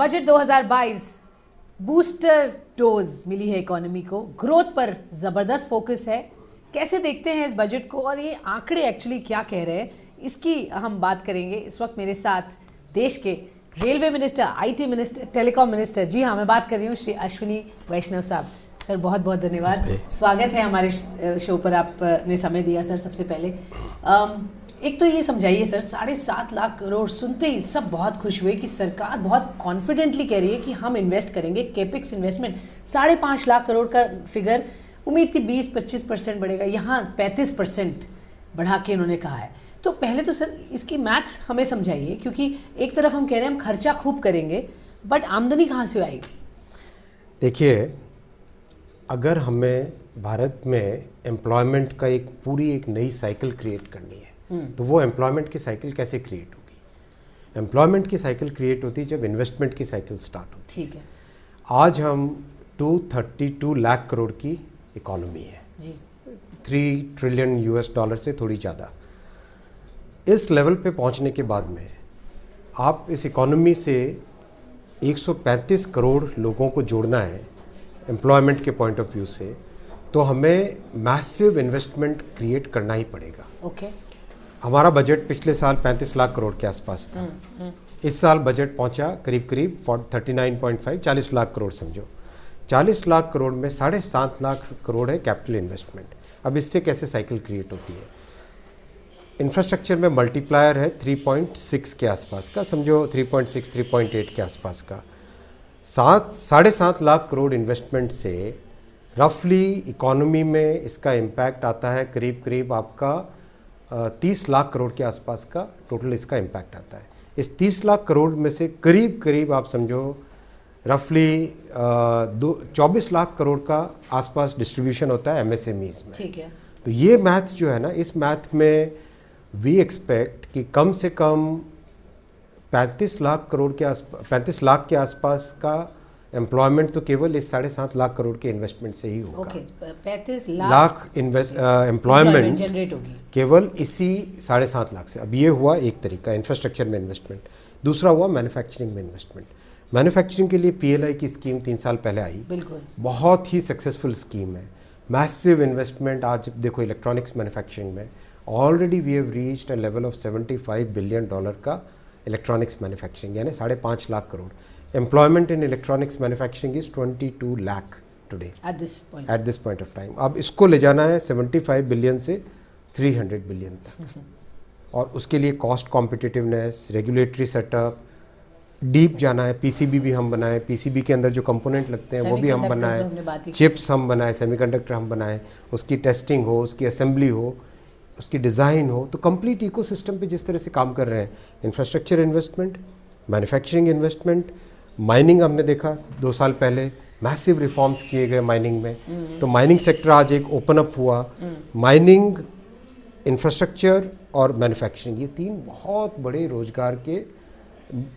Budget 2022 booster dose मिली है economy को, growth पर ज़बरदस्त फोकस है। कैसे देखते हैं इस बजट को और ये आंकड़े एक्चुअली क्या कह रहे हैं, इसकी हम बात करेंगे। इस वक्त मेरे साथ देश के railway minister, IT minister, telecom minister, जी हाँ मैं बात कर रही हूँ श्री अश्विनी वैष्णव साहब। सर बहुत बहुत धन्यवाद, स्वागत है हमारे शो पर, आपने समय दिया सर। सबसे पहले एक तो ये समझाइए सर, 7.5 लाख करोड़ सुनते ही सब बहुत खुश हुए कि सरकार बहुत कॉन्फिडेंटली कह रही है कि हम इन्वेस्ट करेंगे। केपिक्स इन्वेस्टमेंट 5.5 लाख करोड़ का फिगर, उम्मीद थी 20-25% बढ़ेगा, यहाँ 35% बढ़ा के उन्होंने कहा है। तो पहले तो सर इसकी मैथ्स हमें समझाइए, क्योंकि एक तरफ हम कह रहे हैं हम खर्चा खूब करेंगे, बट आमदनी कहाँ से आएगी? देखिए, अगर हमें भारत में एम्प्लॉयमेंट का एक नई साइकिल क्रिएट करनी है, तो वो एम्प्लॉयमेंट की साइकिल कैसे क्रिएट होगी? एम्प्लॉयमेंट की साइकिल क्रिएट होती है जब इन्वेस्टमेंट की साइकिल स्टार्ट होती है। ठीक है। आज हम 232 लाख करोड़ की इकोनॉमी है जी। 3 ट्रिलियन US डॉलर से थोड़ी ज़्यादा। इस लेवल पे पहुंचने के बाद में आप इस इकोनॉमी से 135 करोड़ लोगों को जोड़ना है एम्प्लॉयमेंट के पॉइंट ऑफ व्यू से, तो हमें मैसिव इन्वेस्टमेंट क्रिएट करना ही पड़ेगा। ओके। हमारा बजट पिछले साल 35 लाख करोड़ के आसपास था। इस साल बजट पहुंचा करीब 39.5 40 लाख करोड़ समझो। 40 लाख करोड़ में 7.5 लाख करोड़ है कैपिटल इन्वेस्टमेंट। अब इससे कैसे साइकिल क्रिएट होती है? इंफ्रास्ट्रक्चर में मल्टीप्लायर है 3.6 के आसपास का, समझो 3.6 3.8 के आसपास का। 7.5 लाख करोड़ इन्वेस्टमेंट से रफली इकोनॉमी में इसका इम्पैक्ट आता है करीब आपका 30 लाख करोड़ के आसपास का टोटल इसका इम्पैक्ट आता है। इस 30 लाख करोड़ में से करीब आप समझो रफली 24 लाख करोड़ का आसपास डिस्ट्रीब्यूशन होता है MSMEs में। ठीक है। तो ये मैथ जो है ना, इस मैथ में वी एक्सपेक्ट कि कम से कम 35 लाख के आसपास का एम्प्लॉयमेंट तो केवल इस 7.5 लाख करोड़ के इन्वेस्टमेंट से ही होगा। ओके, 35 लाख एम्प्लॉयमेंट जनरेट होगी केवल इसी 7.5 लाख से। अब ये हुआ एक तरीका इंफ्रास्ट्रक्चर में इन्वेस्टमेंट। दूसरा हुआ मैन्युफैक्चरिंग में इन्वेस्टमेंट। मैन्युफैक्चरिंग के लिए PLI की स्कीम 3 साल पहले आई, बिल्कुल बहुत ही सक्सेसफुल स्कीम है। मैसिव इन्वेस्टमेंट आज देखो इलेक्ट्रॉनिक्स मैन्युफैक्चरिंग में already we have reached a level of $75 billion का इलेक्ट्रॉनिक्स मैन्युफैक्चरिंग, यानी 5.5 lakh crore. Employment in electronics manufacturing is 22 lakh today at this point of time. अब इसको ले जाना है 75 बिलियन से 300 बिलियन तक, और उसके लिए cost competitiveness, regulatory setup, deep जाना है। PCB भी हम बनाए, PCB के अंदर जो कंपोनेंट लगते हैं वो भी हम बनाए, चिप्स हम बनाए, सेमीकंडक्टर हम बनाए, उसकी टेस्टिंग हो, उसकी असेंबली हो, उसकी डिज़ाइन हो। तो कंप्लीट इकोसिस्टम पे जिस तरह से काम कर रहे हैं, infrastructure investment, manufacturing investment, mining हमने देखा 2 साल पहले मैसिव रिफॉर्म्स किए गए माइनिंग में। तो माइनिंग सेक्टर आज एक ओपन अप हुआ। माइनिंग, इंफ्रास्ट्रक्चर और मैन्युफैक्चरिंग, ये 3 बहुत बड़े रोजगार के,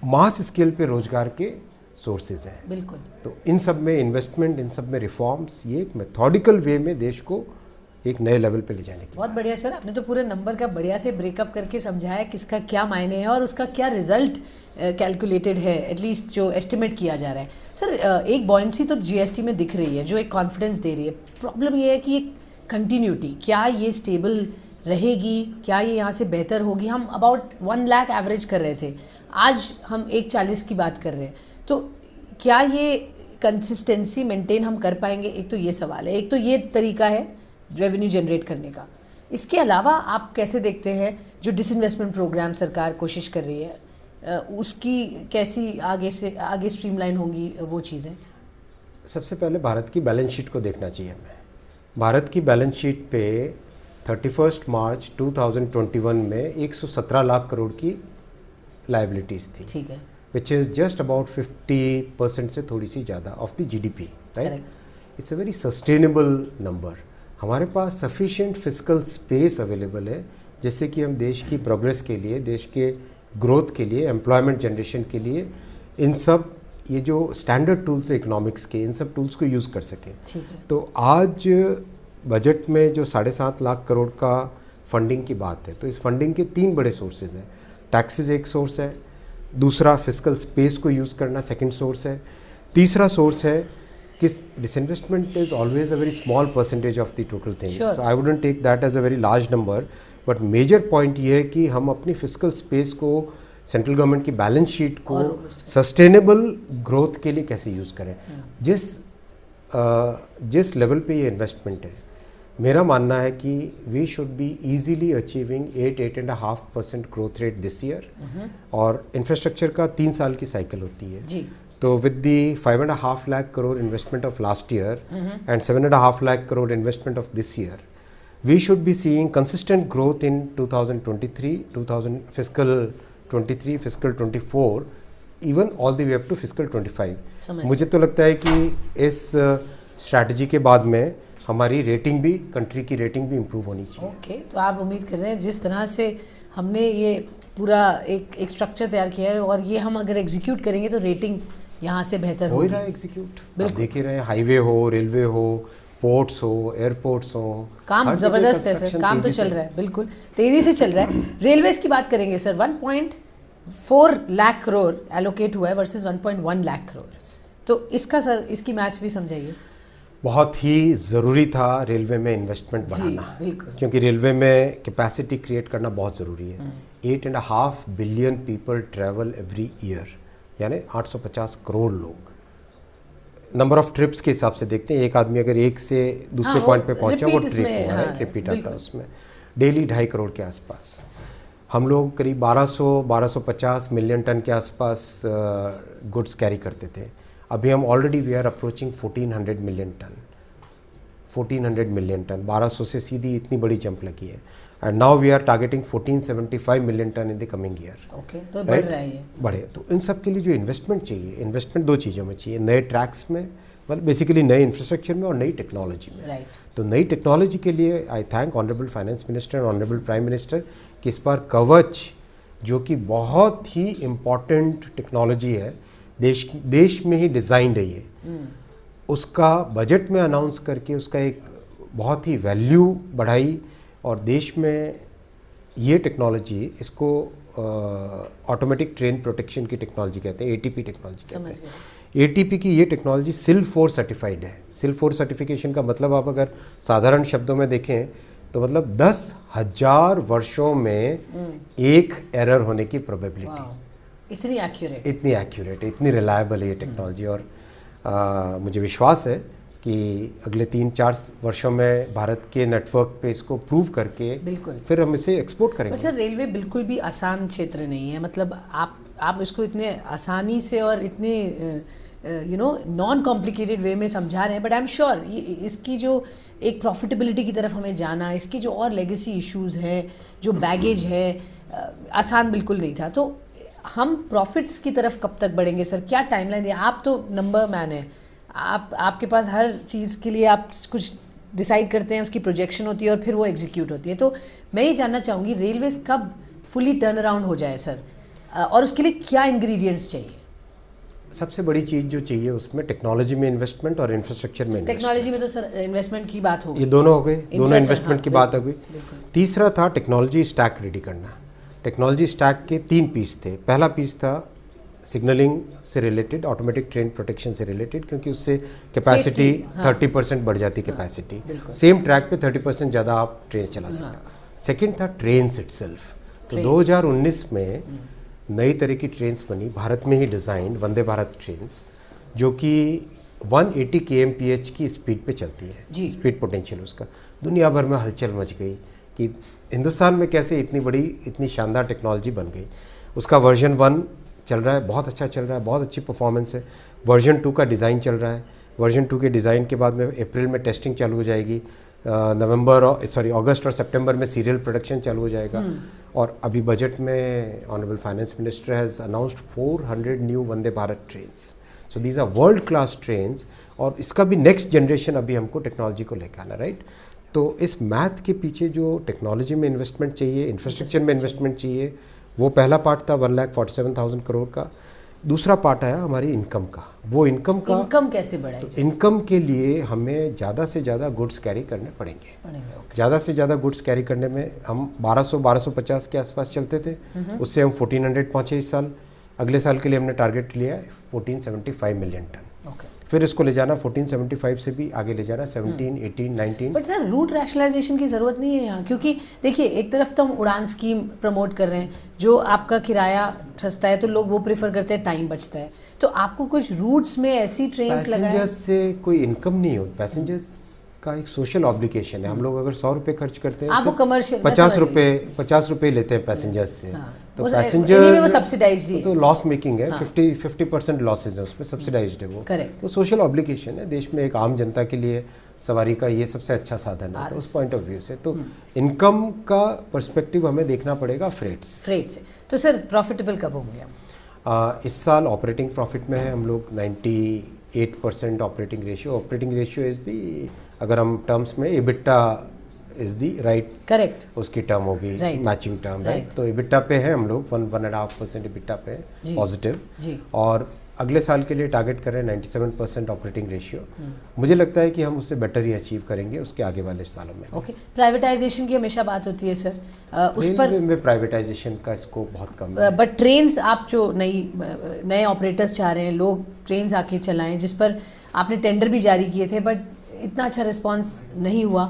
मास स्केल पे रोजगार के सोर्सेज हैं। बिल्कुल। तो इन सब में इन्वेस्टमेंट, इन सब में रिफॉर्म्स, ये एक मेथोडिकल वे में देश को एक नए लेवल पे ले जाने की। बहुत बढ़िया सर, आपने तो पूरे नंबर का बढ़िया से ब्रेकअप करके समझाया किसका क्या मायने है और उसका क्या रिजल्ट कैलकुलेटेड है, एटलीस्ट जो एस्टिमेट किया जा रहा है। सर एक बॉयंसी तो GST में दिख रही है जो एक कॉन्फिडेंस दे रही है। प्रॉब्लम ये है कि ये कंटिन्यूटी, क्या ये स्टेबल रहेगी, क्या ये यहाँ से बेहतर होगी? हम अबाउट 1 लाख एवरेज कर रहे थे, आज हम 140 की बात कर रहे हैं। तो क्या ये कंसिस्टेंसी मेंटेन हम कर पाएंगे? एक तो ये सवाल है, एक तो ये तरीका है रेवेन्यू जनरेट करने का। इसके अलावा आप कैसे देखते हैं जो डिसइन्वेस्टमेंट प्रोग्राम सरकार कोशिश कर रही है, उसकी कैसी आगे स्ट्रीमलाइन होंगी वो चीज़ें? सबसे पहले भारत की बैलेंस शीट को देखना चाहिए हमें। भारत की बैलेंस शीट पे 31 मार्च 2021 में 117 लाख करोड़ की लायबिलिटीज़ थी। ठीक है। विच इज़ जस्ट अबाउट 50% से थोड़ी सी ज़्यादा of the GDP, right? It's a very sustainable number. हमारे पास सफिशिएंट फिजिकल स्पेस अवेलेबल है, जिससे कि हम देश की प्रोग्रेस के लिए, देश के ग्रोथ के लिए, एम्प्लॉयमेंट जनरेशन के लिए, इन सब ये जो स्टैंडर्ड टूल्स है इकोनॉमिक्स के, इन सब टूल्स को यूज़ कर सकें। तो आज बजट में जो 7.5 लाख करोड़ का फंडिंग की बात है, तो इस फंडिंग के 3 बड़े सोर्सेज हैं। टैक्सेस एक सोर्स है, दूसरा फिजिकल स्पेस को यूज़ करना सेकंड सोर्स है। तीसरा सोर्स है कि disinvestment is always a very small percentage of the total thing, so I wouldn't take that as a very large number, but major point ये है कि हम अपनी फिजिकल स्पेस को, सेंट्रल गवर्नमेंट की बैलेंस शीट को सस्टेनेबल ग्रोथ के लिए कैसे यूज़ करें। जिस लेवल पे ये इन्वेस्टमेंट है, मेरा मानना है कि we should be easily achieving 8.5% growth rate this year, और इंफ्रास्ट्रक्चर का 3 साल की साइकिल होती है जी। तो with the 5.5 lakh crore investment of last year and 7.5 lakh crore investment of this year, we should be seeing consistent growth in 2023, fiscal 24, even all the way up to fiscal 25। मुझे तो लगता है कि इस स्ट्रैटेजी के बाद में हमारी रेटिंग भी, कंट्री की रेटिंग भी इम्प्रूव होनी चाहिए। ओके, तो आप उम्मीद कर रहे हैं जिस तरह से हमने ये पूरा एक स्ट्रक्चर तैयार किया है और ये हम अगर एग्जीक्यूट करेंगे तो रेटिंग यहाँ से बेहतर हो ही रहा है एग्जीक्यूट। देख ही रहे हैं, हाईवे हो, रेलवे हो, पोर्ट्स हो, एयरपोर्ट्स हो, काम जबरदस्त है सर, काम तो चल रहा है, बिल्कुल तेजी से चल रहा है। रेलवेज की बात करेंगे सर, 1.4 लाख करोड़ एलोकेट हुआ है वर्सेस 1.1 लाख करोड़, तो इसका सर, इसकी मैथ भी समझाइए। बहुत ही ज़रूरी था रेलवे में इन्वेस्टमेंट बढ़ाना, क्योंकि रेलवे में कैपेसिटी क्रिएट करना बहुत ज़रूरी है। 8.5 billion people travel every year, यानी 850 करोड़ लोग। नंबर ऑफ ट्रिप्स के हिसाब से देखते हैं, एक आदमी अगर एक से दूसरे पॉइंट पे पहुंचा, वो ट्रिप हुआ है, रिपीट आता है उसमें। डेली 2.5 करोड़ के आसपास हम लोग करीब 1250 मिलियन टन के आसपास गुड्स कैरी करते थे। अभी हम already we are approaching 1400 million ton, 1400 million ton, 1200 से सीधी इतनी बड़ी जंप लगी है। And now we are targeting 1475 million ton in the coming year. Okay, तो बढ़ रहा है ये। बढ़े, तो इन सब के लिए जो इन्वेस्टमेंट चाहिए, इन्वेस्टमेंट 2 चीज़ों में चाहिए, नए ट्रैक्स में, मतलब बेसिकली नए इंफ्रास्ट्रक्चर में, और नई टेक्नोलॉजी में। राइट। तो नई टेक्नोलॉजी के लिए आई थैंक ऑनरेबल फाइनेंस मिनिस्टर और ऑनरेबल प्राइम मिनिस्टर कि इस बार कवच, जो कि बहुत ही इम्पॉर्टेंट टेक्नोलॉजी है, देश में ही डिज़ाइंड है ये, उसका बजट में अनाउंस करके उसका एक बहुत ही वैल्यू बढ़ाई, और देश में ये टेक्नोलॉजी, इसको ऑटोमेटिक ट्रेन प्रोटेक्शन की टेक्नोलॉजी कहते हैं, ATP टेक्नोलॉजी कहते हैं। ATP की ये टेक्नोलॉजी SIL4 सर्टिफाइड है। SIL4 सर्टिफिकेशन का मतलब आप अगर साधारण शब्दों में देखें तो मतलब 10,000 वर्षों में एक एरर होने की प्रोबेबिलिटी। इतनी एक्यूरेट, इतनी रिलायबल है ये टेक्नोलॉजी, और मुझे विश्वास है कि अगले 3-4 वर्षों में भारत के नेटवर्क पे इसको प्रूव करके बिल्कुल फिर हम इसे एक्सपोर्ट करेंगे। पर सर, रेलवे बिल्कुल भी आसान क्षेत्र नहीं है, मतलब आप इसको इतने आसानी से और इतने नॉन कॉम्प्लिकेटेड वे में समझा रहे हैं, बट आई एम श्योर इसकी जो एक प्रॉफिटेबिलिटी की तरफ हमें जाना, इसकी जो और लेगेसी इश्यूज हैं, जो बैगेज है, आसान बिल्कुल नहीं था। तो हम प्रॉफिट्स की तरफ कब तक बढ़ेंगे सर, क्या टाइमलाइन है? आप तो नंबर मैन है, आपके पास हर चीज़ के लिए आप कुछ डिसाइड करते हैं, उसकी प्रोजेक्शन होती है और फिर वो एग्जीक्यूट होती है। तो मैं ये जानना चाहूँगी रेलवेज कब फुली टर्न अराउंड हो जाए सर, और उसके लिए क्या इंग्रेडिएंट्स चाहिए? सबसे बड़ी चीज़ जो चाहिए उसमें टेक्नोलॉजी में इन्वेस्टमेंट और इंफ्रास्ट्रक्चर में इन्वेस्टमेंट। टेक्नोलॉजी में तो सर इन्वेस्टमेंट की बात हो गई, ये दोनों हो गए, दोनों इन्वेस्टमेंट की बात हो गई। तीसरा था टेक्नोलॉजी स्टैक रेडी करना। टेक्नोलॉजी स्टैक के 3 पीस थे। पहला पीस था सिग्नलिंग से रिलेटेड, ऑटोमेटिक ट्रेन प्रोटेक्शन से रिलेटेड, क्योंकि उससे कैपेसिटी 30% बढ़ जाती कैपेसिटी, सेम ट्रैक पे 30% ज़्यादा आप ट्रेन चला सकते। सेकेंड था ट्रेन्स इटसेल्फ। तो 2019 में नई तरह की ट्रेन्स बनी, भारत में ही डिज़ाइंड वंदे भारत ट्रेन्स, जो कि 180 kmph की स्पीड पे चलती है। स्पीड पोटेंशियल उसका दुनिया भर में हलचल मच गई कि हिंदुस्तान में कैसे इतनी बड़ी, इतनी शानदार टेक्नोलॉजी बन गई। उसका वर्जन 1 चल रहा है, बहुत अच्छा चल रहा है, बहुत अच्छी परफॉर्मेंस है। वर्जन 2 का डिज़ाइन चल रहा है। वर्जन 2 के डिज़ाइन के बाद में अप्रैल में टेस्टिंग चालू हो जाएगी, अगस्त और सितंबर में सीरियल प्रोडक्शन चालू हो जाएगा। और अभी बजट में honourable finance minister has announced 400 new Vande Bharat trains. So these are world class trains, और इसका भी नेक्स्ट जनरेशन अभी हमको टेक्नोलॉजी को लेकर आना, राइट। तो इस मैथ के पीछे जो टेक्नोलॉजी में इन्वेस्टमेंट चाहिए, इंफ्रास्ट्रक्चर में इन्वेस्टमेंट चाहिए, वो पहला पार्ट था 1,47,000 करोड़ का। दूसरा पार्ट आया हमारी इनकम का। वो इनकम कैसे बढ़ाई? तो इनकम के लिए हमें ज़्यादा से ज़्यादा गुड्स कैरी करने पड़ेंगे। ज़्यादा से ज़्यादा गुड्स कैरी करने में हम 1250 के आसपास चलते थे, उससे हम 1400 पहुँचे इस साल। अगले साल के लिए हमने टारगेट लिया है 1475 मिलियन टन। ओके। फिर इसको ले जाना 1475 से भी आगे ले जाना 17, 18, 19। बट सर रूट रैशनलाइजेशन की ज़रूरत नहीं है यहाँ, क्योंकि देखिए एक तरफ तो हम उड़ान स्कीम प्रमोट कर रहे हैं, जो आपका किराया सस्ता है तो लोग वो प्रेफर करते हैं, टाइम बचता है, तो आपको कुछ रूट्स में ऐसी ट्रेन्स लगाए। पैसेंजर्स से कोई इनकम नहीं होती, पैसेंजर्स का एक सोशल ऑब्लिगेशन है। हम लोग अगर 100 रुपये खर्च करते हैं, आपको कमर्शियल 50 रुपये लेते हैं पैसेंजर्स से, तो वो पैसेंजर वो सब्सिडाइज्ड है, तो लॉस मेकिंग है। 50% लॉसेज है उसमें, सब्सिडाइज्ड है वो। करेक्ट। तो सोशल ऑब्लिगेशन है देश में, एक आम जनता के लिए सवारी का ये सबसे अच्छा साधन है। तो उस पॉइंट ऑफ व्यू से तो इनकम का पर्सपेक्टिव हमें देखना पड़ेगा फ्रेट से। तो सर प्रॉफिटेबल कब होंगे हम? इस साल ऑपरेटिंग प्रॉफिट में है हम लोग 98% ऑपरेटिंग रेशियो इज़ दी, अगर हम टर्म्स में EBITDA is the right, correct, उसकी टर्म होगी मैचिंग टर्म, राइट। तो EBITDA पे है हम लोग 1.5% EBITDA पे है पॉजिटिव, और अगले साल के लिए टारगेट कर रहे हैं 97% ऑपरेटिंग रेशियो। मुझे लगता है कि हम उससे बेटर ही अचीव करेंगे उसके आगे वाले सालों में। ओके। प्राइवेटाइजेशन की हमेशा बात होती है सर, उस पर में प्राइवेटाइजेशन का स्कोप बहुत कम है। बट ट्रेन्स आप जो नए ऑपरेटर्स चाह रहे हैं, लोग ट्रेन्स आके चलाएं, जिस पर आपने टेंडर भी जारी किए थे बट इतना अच्छा रिस्पांस नहीं हुआ,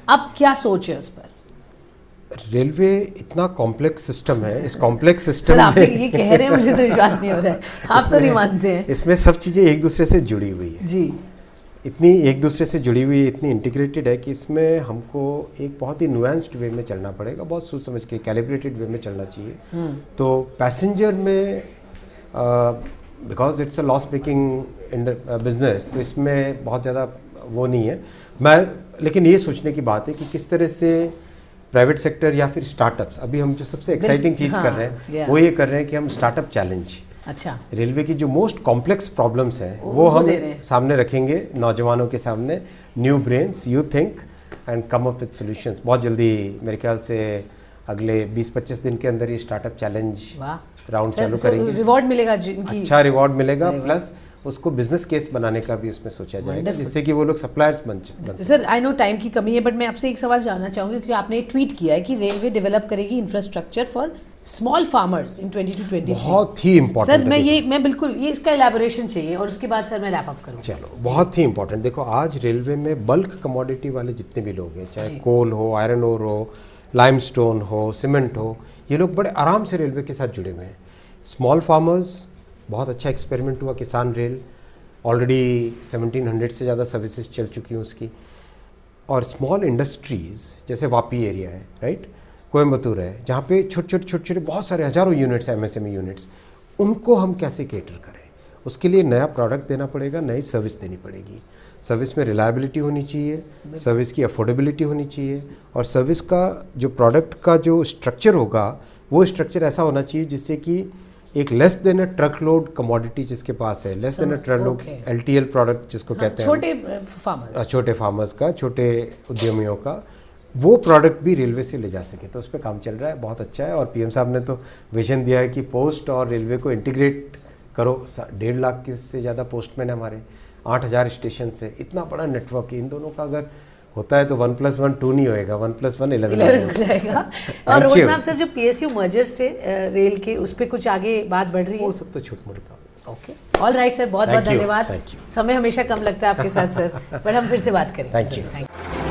अब क्या सोच है उस पर? रेलवे इतना कॉम्प्लेक्स सिस्टम है, इस कॉम्प्लेक्स सिस्टम आप ये कह रहे हैं, मुझे तो विश्वास नहीं हो रहा है, आप तो नहीं मानते हैं। इसमें सब चीज़ें एक दूसरे से जुड़ी हुई है जी, इतनी एक दूसरे से जुड़ी हुई, इतनी इंटीग्रेटेड है कि इसमें हमको एक बहुत ही नुएंस्ड वे में चलना पड़ेगा, बहुत सोच समझ के कैलिब्रेटेड वे में चलना चाहिए। तो पैसेंजर में because it's a loss making business, तो इसमें बहुत ज़्यादा वो नहीं है। लेकिन ये सोचने की बात है कि किस तरह से प्राइवेट सेक्टर या फिर स्टार्टअप्स, अभी हम जो सबसे एक्साइटिंग चीज़ कर रहे हैं वो ये कर रहे हैं कि हम स्टार्टअप चैलेंज, अच्छा, रेलवे की जो मोस्ट कॉम्प्लेक्स प्रॉब्लम्स हैं वो हम सामने रखेंगे नौजवानों के सामने। New brains, you think and come up with solutions. बहुत जल्दी मेरे ख्याल से अगले 20-25 दिन के अंदर ये स्टार्टअप चैलेंज राउंड चालू करेंगे। रिवॉर्ड मिलेगा, अच्छा रिवॉर्ड मिलेगा, प्लस उसको बिजनेस केस बनाने का भी उसमें सोचा जाएगा, जिससे कि वो लोग सप्लायर्स बन सर आई नो टाइम की कमी है, बट मैं आपसे एक सवाल जानना चाहूँगी, क्योंकि आपने एक ट्वीट किया है कि रेलवे डेवलप करेगी infrastructure for small farmers in 2022-23। बहुत ही इंपॉर्टेंट सर मैं बिल्कुल ये इसका इलेबोरेशन चाहिए, और उसके बाद सर मैं रैप अप करूँ। चलो, बहुत ही इंपॉर्टेंट। देखो आज रेलवे में बल्क कमोडिटी वाले जितने भी लोग हैं, चाहे कोल हो, आयरन ओर हो, लाइमस्टोन हो, सीमेंट हो, ये लोग बड़े आराम से रेलवे के साथ जुड़े हुए हैं। स्मॉल फार्मर्स, बहुत अच्छा एक्सपेरिमेंट हुआ किसान रेल, ऑलरेडी 1700 से ज़्यादा सर्विसेज चल चुकी हैं उसकी। और स्मॉल इंडस्ट्रीज़ जैसे वापी एरिया है, राइट, कोयम्बतूर है, जहाँ पे छोटे बहुत सारे हज़ारों यूनिट्स हैं, MSME यूनिट्स, उनको हम कैसे केटर करें, उसके लिए नया प्रोडक्ट देना पड़ेगा, नई सर्विस देनी पड़ेगी। सर्विस में रिलायबिलिटी होनी चाहिए, सर्विस की अफोर्डेबिलिटी होनी चाहिए, और सर्विस का जो प्रोडक्ट का जो स्ट्रक्चर होगा वो स्ट्रक्चर ऐसा होना चाहिए जिससे कि एक लेस देन अ ट्रक लोड कमोडिटी जिसके पास है, लेस देन अ ट्रक लोड LTL प्रोडक्ट जिसको कहते हैं, छोटे फार्मर्स का, छोटे उद्यमियों का, वो प्रोडक्ट भी रेलवे से ले जा सके। तो उस पर काम चल रहा है, बहुत अच्छा है। और PM साहब ने तो विजन दिया है कि पोस्ट और रेलवे को इंटीग्रेट करो। 1.5 लाख से ज़्यादा पोस्टमैन है हमारे, 8000 स्टेशन से, इतना बड़ा नेटवर्क है। इन दोनों का अगर होता है तो 1+1 2 नहीं होएगा, 1+1 11 हो जाएगा। और रोड मैप सर, जो PSU मर्जर्स थे रेल के, उस पर कुछ आगे बात बढ़ रही है? वो सब तो छोट मोट काम। ओके, ऑल राइट सर, बहुत बहुत धन्यवाद। समय हमेशा कम लगता है आपके साथ सर, बट हम फिर से बात करें। Thank you.